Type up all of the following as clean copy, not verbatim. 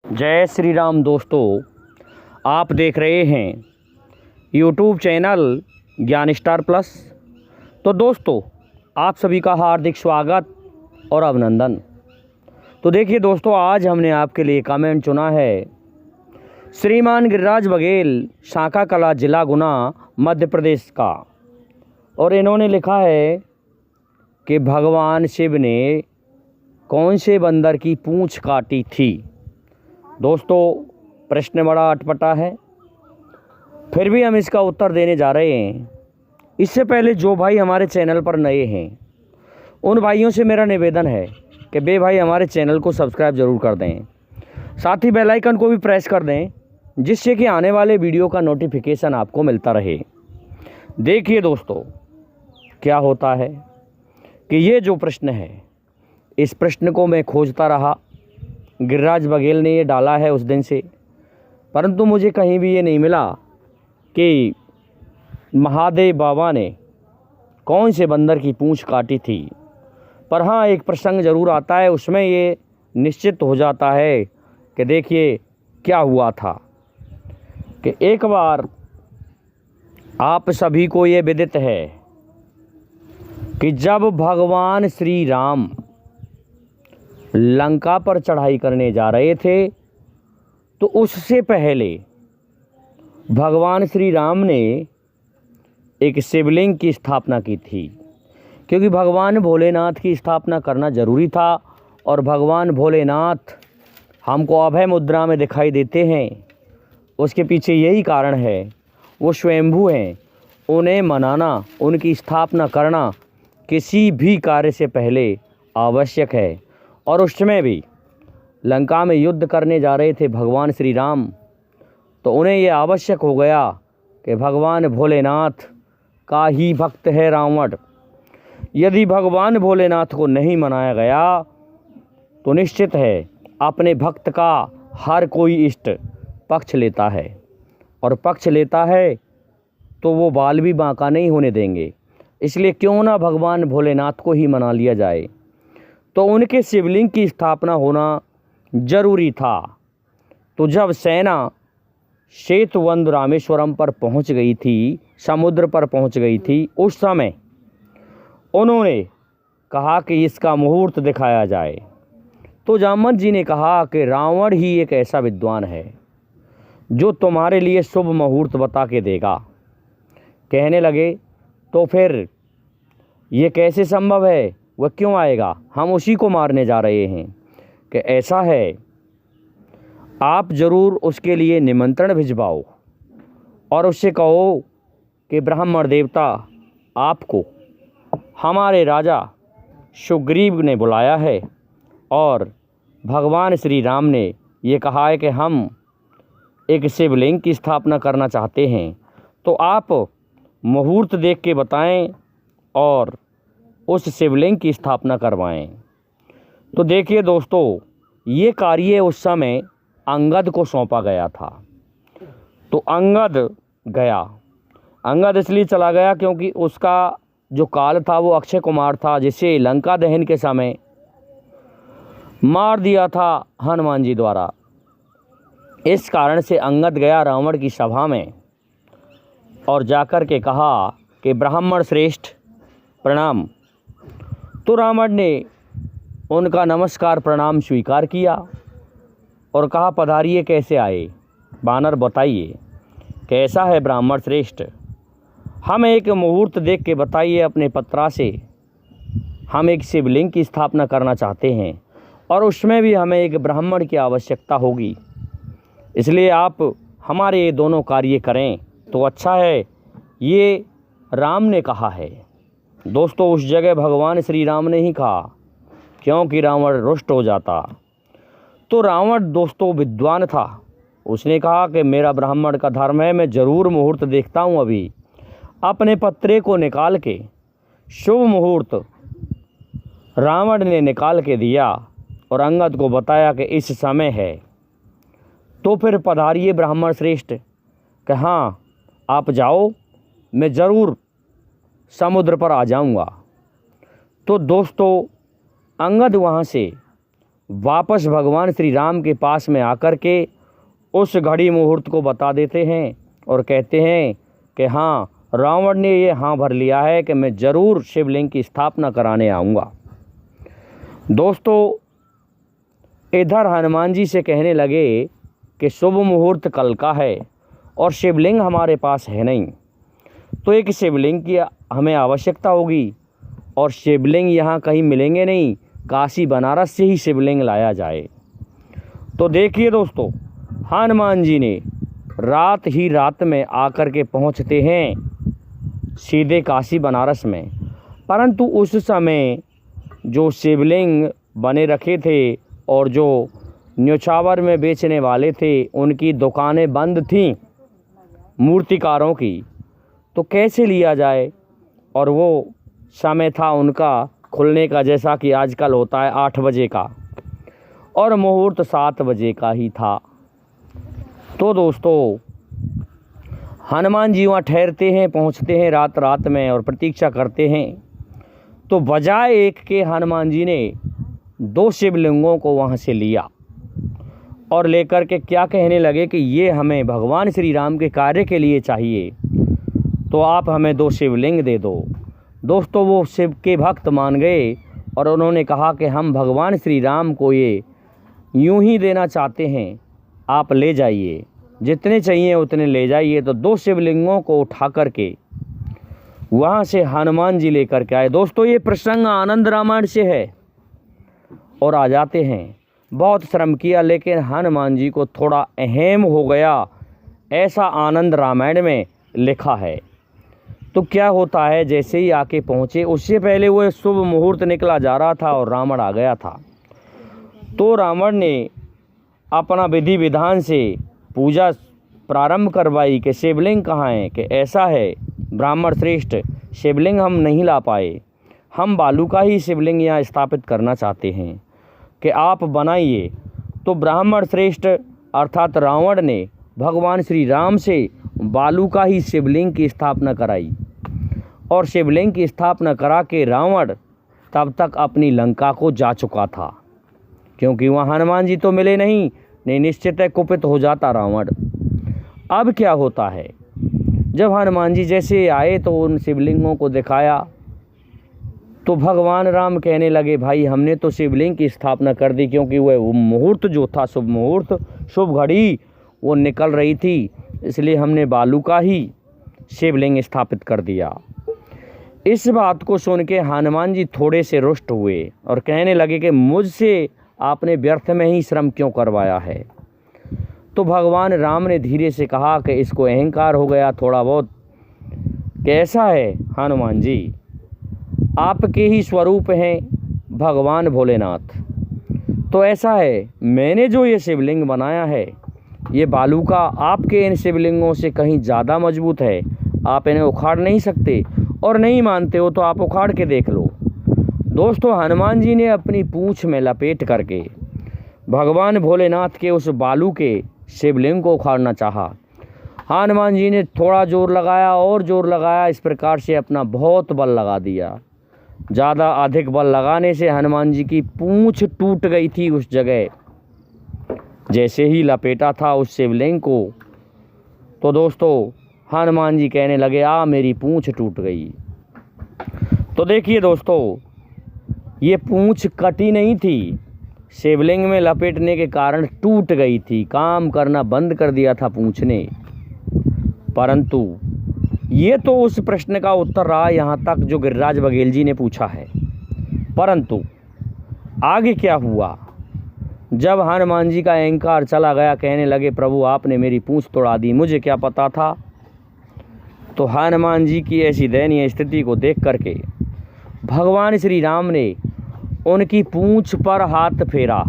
जय श्री राम दोस्तों, आप देख रहे हैं यूट्यूब चैनल ज्ञान स्टार प्लस। तो दोस्तों, आप सभी का हार्दिक स्वागत और अभिनंदन। तो देखिए दोस्तों, आज हमने आपके लिए कमेंट चुना है श्रीमान गिरिराज बघेल, शाखा कला, जिला गुना, मध्य प्रदेश का। और इन्होंने लिखा है कि भगवान शिव ने कौन से बंदर की पूंछ काटी थी। दोस्तों, प्रश्न बड़ा अटपटा है, फिर भी हम इसका उत्तर देने जा रहे हैं। इससे पहले जो भाई हमारे चैनल पर नए हैं, उन भाइयों से मेरा निवेदन है कि बे भाई हमारे चैनल को सब्सक्राइब ज़रूर कर दें, साथ ही बेल आइकन को भी प्रेस कर दें, जिससे कि आने वाले वीडियो का नोटिफिकेशन आपको मिलता रहे। देखिए दोस्तों, क्या होता है कि ये जो प्रश्न है, इस प्रश्न को मैं खोजता रहा। गिरिराज बघेल ने ये डाला है उस दिन से, परंतु मुझे कहीं भी ये नहीं मिला कि महादेव बाबा ने कौन से बंदर की पूंछ काटी थी। पर हाँ, एक प्रसंग ज़रूर आता है, उसमें ये निश्चित हो जाता है कि देखिए क्या हुआ था कि एक बार आप सभी को ये विदित है कि जब भगवान श्री राम लंका पर चढ़ाई करने जा रहे थे, तो उससे पहले भगवान श्री राम ने एक शिवलिंग की स्थापना की थी, क्योंकि भगवान भोलेनाथ की स्थापना करना ज़रूरी था। और भगवान भोलेनाथ हमको अभय मुद्रा में दिखाई देते हैं, उसके पीछे यही कारण है, वो स्वयंभू हैं। उन्हें मनाना, उनकी स्थापना करना किसी भी कार्य से पहले आवश्यक है। और उस समय भी लंका में युद्ध करने जा रहे थे भगवान श्री राम, तो उन्हें ये आवश्यक हो गया कि भगवान भोलेनाथ का ही भक्त है रावण। यदि भगवान भोलेनाथ को नहीं मनाया गया तो निश्चित है अपने भक्त का हर कोई इष्ट पक्ष लेता है, और पक्ष लेता है तो वो बाल भी बांका नहीं होने देंगे। इसलिए क्यों ना भगवान भोलेनाथ को ही मना लिया जाए। तो उनके शिवलिंग की स्थापना होना जरूरी था। तो जब सेना सेतुवंद रामेश्वरम पर पहुंच गई थी, समुद्र पर पहुंच गई थी, उस समय उन्होंने कहा कि इसका मुहूर्त दिखाया जाए। तो जामवंत जी ने कहा कि रावण ही एक ऐसा विद्वान है जो तुम्हारे लिए शुभ मुहूर्त बता के देगा। कहने लगे, तो फिर ये कैसे संभव है, वह क्यों आएगा, हम उसी को मारने जा रहे हैं। कि ऐसा है, आप ज़रूर उसके लिए निमंत्रण भिजवाओ और उससे कहो कि ब्राह्मण देवता आपको हमारे राजा सुग्रीव ने बुलाया है, और भगवान श्री राम ने ये कहा है कि हम एक शिवलिंग की स्थापना करना चाहते हैं। तो आप मुहूर्त देख के बताएं और उस शिवलिंग की स्थापना करवाएं। तो देखिए दोस्तों, ये कार्य उस समय अंगद को सौंपा गया था। तो अंगद गया। अंगद इसलिए चला गया क्योंकि उसका जो काल था वो अक्षय कुमार था, जिसे लंका दहन के समय मार दिया था हनुमान जी द्वारा। इस कारण से अंगद गया रावण की सभा में और जाकर के कहा कि ब्राह्मण श्रेष्ठ प्रणाम। तो रावण ने उनका नमस्कार प्रणाम स्वीकार किया और कहा, पधारिए, कैसे आए बानर, बताइए कैसा है ब्राह्मण श्रेष्ठ, हम एक मुहूर्त देख के बताइए अपने पत्रा से। हम एक शिवलिंग की स्थापना करना चाहते हैं और उसमें भी हमें एक ब्राह्मण की आवश्यकता होगी, इसलिए आप हमारे ये दोनों कार्य करें तो अच्छा है। ये राम ने कहा है। दोस्तों, उस जगह भगवान श्री राम ने ही कहा, क्योंकि रावण रुष्ट हो जाता। तो रावण दोस्तों विद्वान था, उसने कहा कि मेरा ब्राह्मण का धर्म है, मैं ज़रूर मुहूर्त देखता हूँ। अभी अपने पत्रे को निकाल के शुभ मुहूर्त रावण ने निकाल के दिया और अंगद को बताया कि इस समय है। तो फिर पधारिए ब्राह्मण श्रेष्ठ, कि हाँ आप जाओ, मैं ज़रूर समुद्र पर आ जाऊंगा। तो दोस्तों, अंगद वहाँ से वापस भगवान श्री राम के पास में आकर के उस घड़ी मुहूर्त को बता देते हैं और कहते हैं कि हाँ, रावण ने ये हाँ भर लिया है कि मैं ज़रूर शिवलिंग की स्थापना कराने आऊँगा। दोस्तों, इधर हनुमान जी से कहने लगे कि शुभ मुहूर्त कल का है और शिवलिंग हमारे पास है नहीं, तो एक शिवलिंग की हमें आवश्यकता होगी और शिवलिंग यहाँ कहीं मिलेंगे नहीं, काशी बनारस से ही शिवलिंग लाया जाए। तो देखिए दोस्तों, हनुमान जी ने रात ही रात में आकर के पहुँचते हैं सीधे काशी बनारस में, परंतु उस समय जो शिवलिंग बने रखे थे और जो न्योछावर में बेचने वाले थे उनकी दुकानें बंद थीं मूर्तिकारों की, तो कैसे लिया जाए। और वो समय था उनका खुलने का, जैसा कि आजकल होता है 8 बजे का, और मुहूर्त 7 बजे का ही था। तो दोस्तों, हनुमान जी वहाँ ठहरते हैं, पहुँचते हैं रात रात में और प्रतीक्षा करते हैं। तो बजाय एक के हनुमान जी ने 2 शिवलिंगों को वहाँ से लिया और लेकर के क्या कहने लगे कि ये हमें भगवान श्री राम के कार्य के लिए चाहिए, तो आप हमें 2 शिवलिंग दे दो। दोस्तों, वो शिव के भक्त मान गए और उन्होंने कहा कि हम भगवान श्री राम को ये यूं ही देना चाहते हैं, आप ले जाइए, जितने चाहिए उतने ले जाइए। तो 2 शिवलिंगों को उठा करके वहाँ से हनुमान जी लेकर के आए। दोस्तों, ये प्रसंग आनंद रामायण से है और आ जाते हैं। बहुत श्रम किया लेकिन हनुमान जी को थोड़ा अहम हो गया, ऐसा आनंद रामायण में लिखा है। तो क्या होता है, जैसे ही आके पहुँचे उससे पहले वो शुभ मुहूर्त निकला जा रहा था और रावण आ गया था। तो रावण ने अपना विधि विधान से पूजा प्रारंभ करवाई कि शिवलिंग कहाँ है, कि ऐसा है ब्राह्मण श्रेष्ठ, शिवलिंग हम नहीं ला पाए, हम बालू का ही शिवलिंग यहाँ स्थापित करना चाहते हैं कि आप बनाइए। तो ब्राह्मण श्रेष्ठ अर्थात रावण ने भगवान श्री राम से बालू का ही शिवलिंग की स्थापना कराई और शिवलिंग की स्थापना करा के रावण तब तक अपनी लंका को जा चुका था, क्योंकि वहाँ हनुमान जी तो मिले नहीं निश्चित है कुपित हो जाता रावण। अब क्या होता है, जब हनुमान जी जैसे आए तो उन शिवलिंगों को दिखाया तो भगवान राम कहने लगे, भाई हमने तो शिवलिंग की स्थापना कर दी, क्योंकि वह मुहूर्त जो था शुभ मुहूर्त, शुभ घड़ी वो निकल रही थी, इसलिए हमने बालू का ही शिवलिंग स्थापित कर दिया। इस बात को सुन के हनुमान जी थोड़े से रुष्ट हुए और कहने लगे कि मुझसे आपने व्यर्थ में ही श्रम क्यों करवाया है। तो भगवान राम ने धीरे से कहा कि इसको अहंकार हो गया थोड़ा बहुत। कैसा है हनुमान जी, आपके ही स्वरूप हैं भगवान भोलेनाथ। तो ऐसा है, मैंने जो ये शिवलिंग बनाया है ये बालू का आपके इन शिवलिंगों से कहीं ज़्यादा मजबूत है, आप इन्हें उखाड़ नहीं सकते, और नहीं मानते हो तो आप उखाड़ के देख लो। दोस्तों, हनुमान जी ने अपनी पूँछ में लपेट करके भगवान भोलेनाथ के उस बालू के शिवलिंग को उखाड़ना चाहा। हनुमान जी ने थोड़ा जोर लगाया और जोर लगाया, इस प्रकार से अपना बहुत बल लगा दिया। ज़्यादा अधिक बल लगाने से हनुमान जी की पूँछ टूट गई थी उस जगह, जैसे ही लपेटा था उस शिवलिंग को। तो दोस्तों, हनुमान जी कहने लगे, मेरी पूँछ टूट गई। तो देखिए दोस्तों, ये पूँछ कटी नहीं थी, शिवलिंग में लपेटने के कारण टूट गई थी, काम करना बंद कर दिया था पूँछ ने। परंतु ये तो उस प्रश्न का उत्तर रहा यहाँ तक जो गिरिराज बघेल जी ने पूछा है। परंतु आगे क्या हुआ, जब हनुमान जी का अहंकार चला गया, कहने लगे, प्रभु आपने मेरी पूँछ तोड़ा दी, मुझे क्या पता था। तो हनुमान जी की ऐसी दयनीय स्थिति को देख करके भगवान श्री राम ने उनकी पूँछ पर हाथ फेरा,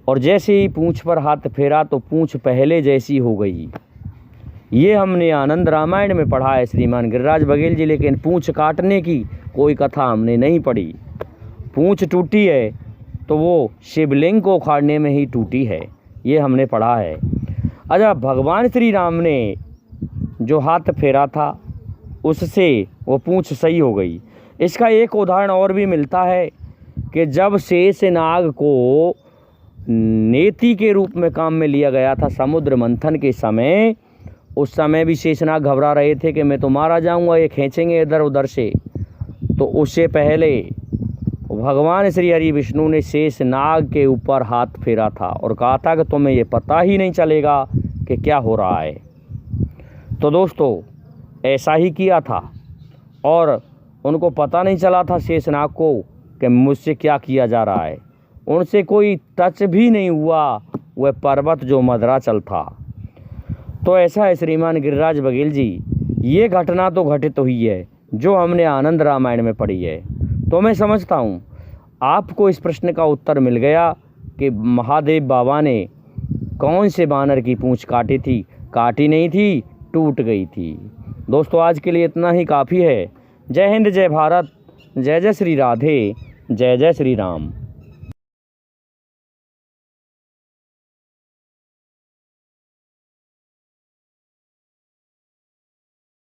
और जैसे ही पूँछ पर हाथ फेरा तो पूँछ पहले जैसी हो गई। ये हमने आनंद रामायण में पढ़ा है श्रीमान गिरिराज बघेल जी, लेकिन पूँछ काटने की कोई कथा हमने नहीं पढ़ी। पूँछ टूटी है तो वो शिवलिंग को उखाड़ने में ही टूटी है, ये हमने पढ़ा है। अच्छा, भगवान श्री राम ने जो हाथ फेरा था उससे वो पूँछ सही हो गई। इसका एक उदाहरण और भी मिलता है कि जब शेषनाग को नेति के रूप में काम में लिया गया था समुद्र मंथन के समय, उस समय भी शेषनाग घबरा रहे थे कि मैं तो मारा जाऊंगा, ये खींचेंगे इधर उधर से। तो उससे पहले भगवान श्री हरि विष्णु ने शेषनाग के ऊपर हाथ फेरा था और कहा था कि तुम्हें ये पता ही नहीं चलेगा कि क्या हो रहा है। तो दोस्तों ऐसा ही किया था और उनको पता नहीं चला था शेषनाग को कि मुझसे क्या किया जा रहा है। उनसे कोई टच भी नहीं हुआ वह पर्वत जो मद्राचल था। तो ऐसा है श्रीमान गिरिराज बघेल जी, ये घटना तो घटित हुई है जो हमने आनंद रामायण में पढ़ी है। तो मैं समझता हूँ आपको इस प्रश्न का उत्तर मिल गया कि महादेव बाबा ने कौन से बानर की पूंछ काटी थी। काटी नहीं थी, टूट गई थी। दोस्तों आज के लिए इतना ही काफ़ी है। जय हिंद, जय भारत, जय जय श्री राधे, जय जय श्री राम।